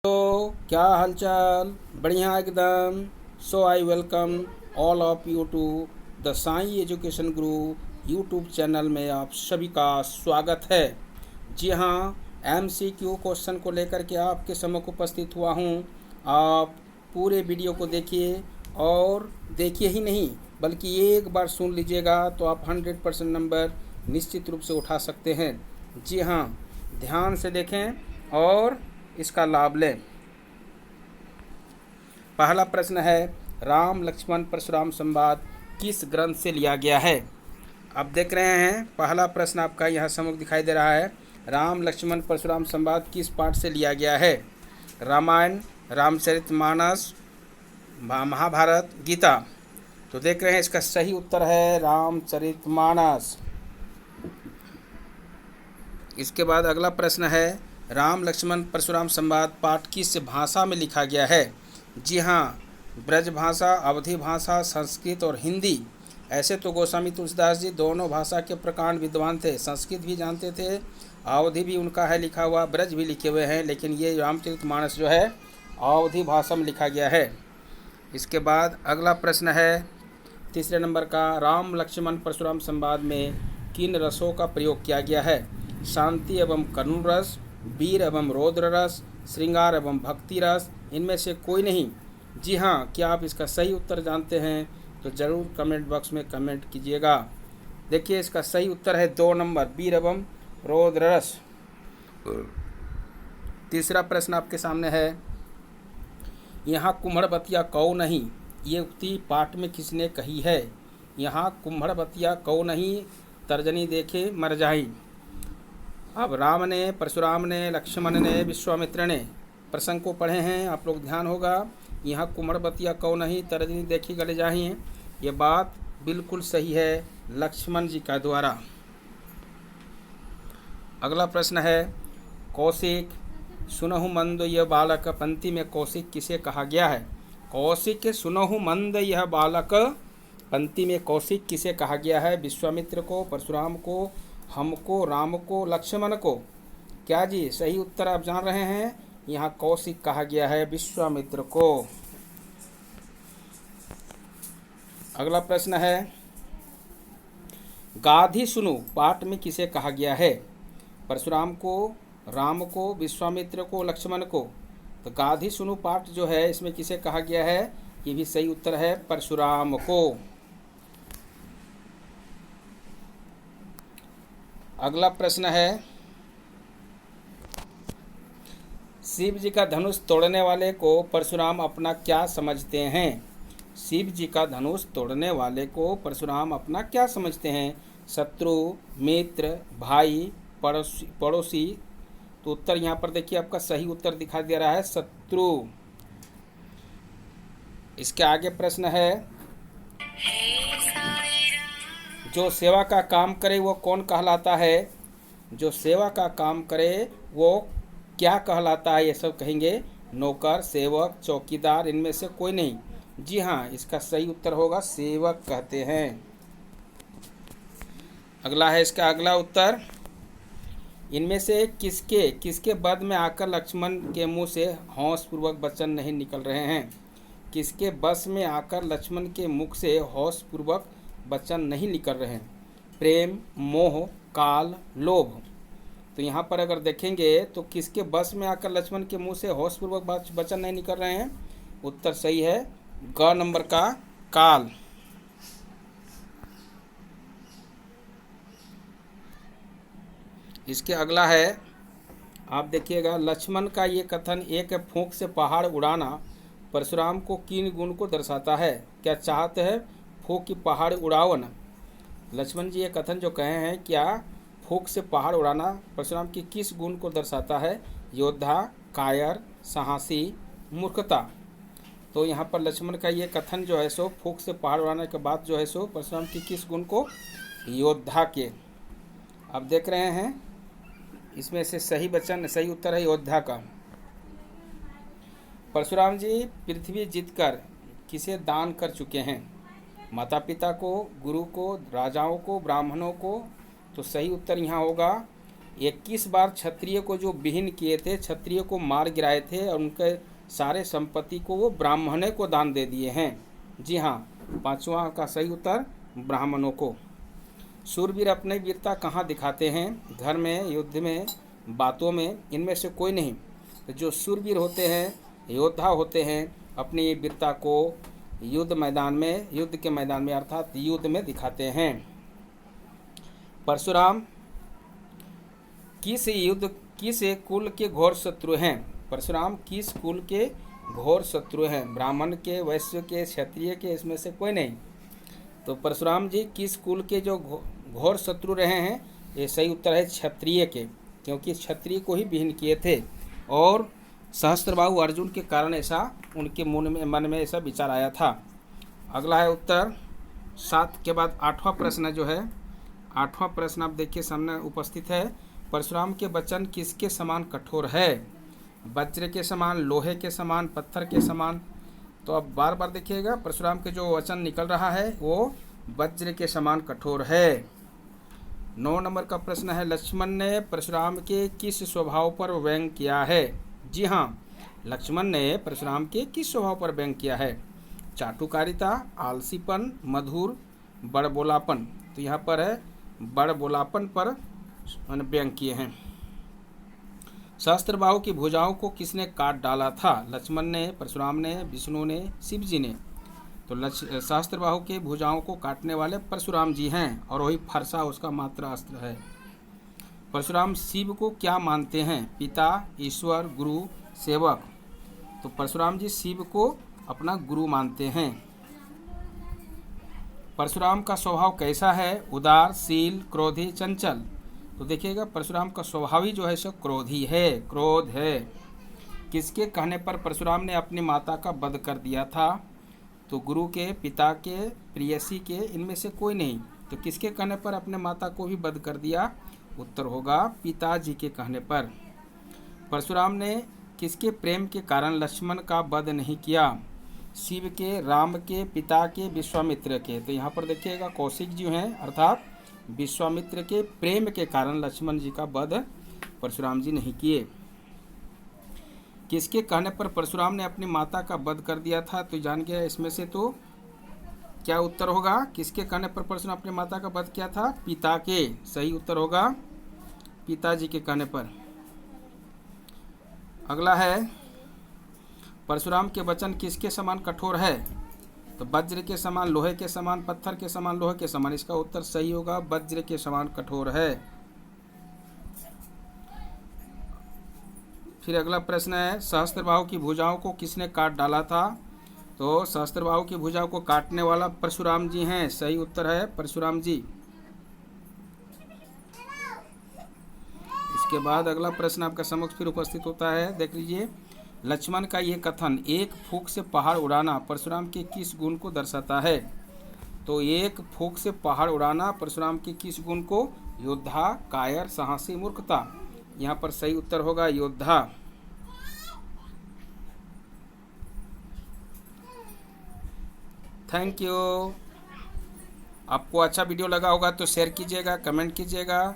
तो क्या हालचाल। बढ़िया एकदम। So I welcome all of you to the Sai Education Guru YouTube channel में आप सभी का स्वागत है। जी हाँ, MCQ क्वेश्चन को लेकर के आपके सम्मुख उपस्थित हुआ हूँ। आप पूरे वीडियो को देखिए और देखिए ही नहीं बल्कि एक बार सुन लीजिएगा तो आप 100% नंबर निश्चित रूप से उठा सकते हैं। जी हाँ, ध्यान से देखें और इसका लाभ लें। पहला प्रश्न है, राम लक्ष्मण परशुराम संवाद किस ग्रंथ से लिया गया है। आप देख रहे हैं पहला प्रश्न आपका यहाँ सम्मुख दिखाई दे रहा है, राम लक्ष्मण परशुराम संवाद किस पाठ से लिया गया है। रामायण, रामचरितमानस, महाभारत, गीता। तो देख रहे हैं इसका सही उत्तर है रामचरितमानस। इसके बाद अगला प्रश्न है, राम लक्ष्मण परशुराम संवाद पाठ किस भाषा में लिखा गया है। जी हाँ, ब्रज भाषा, अवधी भाषा, संस्कृत और हिंदी। ऐसे तो गोस्वामी तुलसीदास जी दोनों भाषा के प्रकांड विद्वान थे, संस्कृत भी जानते थे, अवधी भी उनका है लिखा हुआ, ब्रज भी लिखे हुए हैं, लेकिन ये रामचरितमानस जो है अवधी भाषा में लिखा गया है। इसके बाद अगला प्रश्न है तीसरे नंबर का, राम लक्ष्मण परशुराम संवाद में किन रसों का प्रयोग किया गया है। शांति एवं करुण रस, वीर एवं रौद्र रस, श्रृंगार एवं भक्ति रस, इनमें से कोई नहीं। जी हाँ, क्या आप इसका सही उत्तर जानते हैं तो ज़रूर कमेंट बॉक्स में कमेंट कीजिएगा। देखिए इसका सही उत्तर है 2 नंबर, वीर एवं रौद्र रस। तीसरा प्रश्न आपके सामने है, यहाँ कुम्हड़बतिया कौ नहीं, ये उक्ति पाठ में किसने कही है। यहाँ कुम्हड़बतिया कौ नहीं, तर्जनी देखे मर जाई। अब राम ने, परशुराम ने, लक्ष्मण ने, विश्वामित्र ने प्रसंग को पढ़े हैं, आप लोग ध्यान होगा। यहाँ कुम्हड़बतिया कौ नहीं, तर्जनी देखी गले जाही, ये बात बिल्कुल सही है लक्ष्मण जी का द्वारा। अगला प्रश्न है, कौशिक सुनहु मंद यह बालक पंक्ति में कौशिक किसे कहा गया है। कौशिक सुनहु मंद यह बालक पंक्ति में कौशिक किसे कहा गया है। विश्वामित्र को, परशुराम को, हमको, राम को, लक्ष्मण को। क्या जी सही उत्तर आप जान रहे हैं। यहाँ कौशिक कहा गया है विश्वामित्र को। अगला प्रश्न है, गाधी सुनु पाठ में किसे कहा गया है। परशुराम को, राम को, विश्वामित्र को, लक्ष्मण को। तो गाधी सुनु पाठ जो है इसमें किसे कहा गया है, ये भी सही उत्तर है परशुराम को। अगला प्रश्न है, शिव जी का धनुष तोड़ने वाले को परशुराम अपना क्या समझते हैं। शिव जी का धनुष तोड़ने वाले को परशुराम अपना क्या समझते हैं। शत्रु, मित्र, भाई, पड़ोसी। तो उत्तर यहाँ पर देखिए आपका सही उत्तर दिखाई दे रहा है शत्रु। इसके आगे प्रश्न है, जो सेवा का काम करे वो कौन कहलाता है। जो सेवा का काम करे वो क्या कहलाता है, ये सब कहेंगे नौकर, सेवक, चौकीदार, इनमें से कोई नहीं। जी हाँ, इसका सही उत्तर होगा सेवक कहते हैं। अगला है इसका अगला उत्तर, इनमें से किसके किसके वध में आकर लक्ष्मण के मुंह से हौसपूर्वक वचन नहीं निकल रहे हैं। किसके बस में आकर लक्ष्मण के मुख से हौसपूर्वक वचन नहीं निकल रहे हैं। प्रेम, मोह, काल, लोभ। तो यहाँ पर अगर देखेंगे तो किसके बस में आकर लक्ष्मण के मुंह से हौसपूर्वक वचन नहीं निकल रहे हैं। उत्तर सही है ग नंबर का, काल। इसके अगला है, आप देखिएगा, लक्ष्मण का ये कथन एक फूंक से पहाड़ उड़ाना परशुराम को किन गुण को दर्शाता है। क्या चाहते हैं फूंक की पहाड़ उड़ावन। लक्ष्मण जी ये कथन जो कहे हैं, क्या फूंक से पहाड़ उड़ाना परशुराम की किस गुण को दर्शाता है। योद्धा, कायर, साहसी, मूर्खता। तो यहाँ पर लक्ष्मण का ये कथन जो है सो फूंक से पहाड़ उड़ाने के बाद जो है सो परशुराम की किस गुण को, योद्धा के। आप देख रहे हैं इसमें से सही उत्तर है योद्धा का। परशुराम जी पृथ्वी जीतकर किसे दान कर चुके हैं। माता पिता को, गुरु को, राजाओं को, ब्राह्मणों को। तो सही उत्तर यहाँ होगा 21 बार क्षत्रिय को जो विहीन किए थे, क्षत्रिय को मार गिराए थे और उनके सारे संपत्ति को वो ब्राह्मणों को दान दे दिए हैं। जी हाँ, पांचवा का सही उत्तर ब्राह्मणों को। शूरवीर अपनी वीरता कहाँ दिखाते हैं? घर में, युद्ध में, बातों में, इनमें से कोई नहीं। तो जो शूरवीर होते हैं, योद्धा होते हैं, अपनी वीरता को युद्ध के मैदान में अर्थात युद्ध में दिखाते हैं। परशुराम किस कुल के घोर शत्रु हैं? परशुराम किस कुल के घोर शत्रु हैं? ब्राह्मण के, वैश्य के, क्षत्रिय के, इसमें से कोई नहीं। तो परशुराम जी किस कुल के जो घोर शत्रु रहे हैं? ये सही उत्तर है क्षत्रिय के, क्योंकि क्षत्रिय को ही विहीन किए थे और सहस्त्रबाहु अर्जुन के कारण ऐसा उनके मन में ऐसा विचार आया था। अगला है उत्तर 7 के बाद 8वां प्रश्न जो है, 8वां प्रश्न आप देखिए सामने उपस्थित है। परशुराम के वचन किसके समान कठोर है? वज्र के समान, लोहे के समान, पत्थर के समान। तो अब बार बार देखिएगा, परशुराम के जो वचन निकल रहा है वो वज्र के समान कठोर है। 9 नंबर का प्रश्न है, लक्ष्मण ने परशुराम के किस स्वभाव पर व्यंग किया है? जी हाँ, लक्ष्मण ने परशुराम के किस स्वभाव पर व्यंग किया है? चाटुकारिता, आलसीपन, मधुर, बड़बोलापन। तो यहाँ पर है बड़बोलापन पर व्यंग किए हैं। सहस्त्रबाहु की भुजाओं को किसने काट डाला था? लक्ष्मण ने, परशुराम ने, विष्णु ने, शिव जी ने। तो सहस्त्रबाहु के भुजाओं को काटने वाले परशुराम जी हैं और वही फरसा उसका मात्र अस्त्र है। परशुराम शिव को क्या मानते हैं? पिता, ईश्वर, गुरु, सेवक। तो परशुराम जी शिव को अपना गुरु मानते हैं। परशुराम का स्वभाव कैसा है? उदार, शील, क्रोधी, चंचल। तो देखिएगा, परशुराम का स्वभाव ही जो है सो क्रोधी है, क्रोध है। किसके कहने पर परशुराम ने अपनी माता का वध कर दिया था? तो गुरु के, पिता के, प्रेयसी के, इनमें से कोई नहीं। तो किसके कहने पर अपने माता को भी वध कर दिया? उत्तर होगा पिताजी के कहने पर। परशुराम ने किसके प्रेम के कारण लक्ष्मण का वध नहीं किया? शिव के, राम के, पिता के, विश्वामित्र के। तो यहाँ पर देखिएगा कौशिक जी हैं, अर्थात विश्वामित्र के प्रेम के कारण लक्ष्मण जी का वध परशुराम जी नहीं किए। किसके कहने पर परशुराम ने अपनी माता का वध कर दिया था? तो जान गया इसमें से तो क्या उत्तर होगा? किसके कहने पर परशुराम अपनी माता का वध किया था? पिता के। सही उत्तर होगा पिताजी के कहने पर। अगला है, परशुराम के वचन किसके समान कठोर है? तो वज्र के समान, लोहे के समान, पत्थर के समान, लोहे के समान। इसका उत्तर सही होगा वज्र के समान कठोर है। फिर अगला प्रश्न है, सहस्त्रबाहु की भुजाओं को किसने काट डाला था? तो सहस्त्रबाहु की भुजाओं को काटने वाला परशुराम जी हैं। सही उत्तर है परशुराम जी। इसके बाद अगला प्रश्न आपका समक्ष फिर उपस्थित होता है, देख लीजिए। लक्ष्मण का ये कथन, एक फूंक से पहाड़ उड़ाना, परशुराम के किस गुण को दर्शाता है? तो एक फूंक से पहाड़ उड़ाना परशुराम के किस गुण को? योद्धा, कायर, साहसी, मूर्खता। यहाँ पर सही उत्तर होगा योद्धा। Thank you. आपको अच्छा वीडियो लगा होगा तो शेयर कीजिएगा, कमेंट कीजिएगा।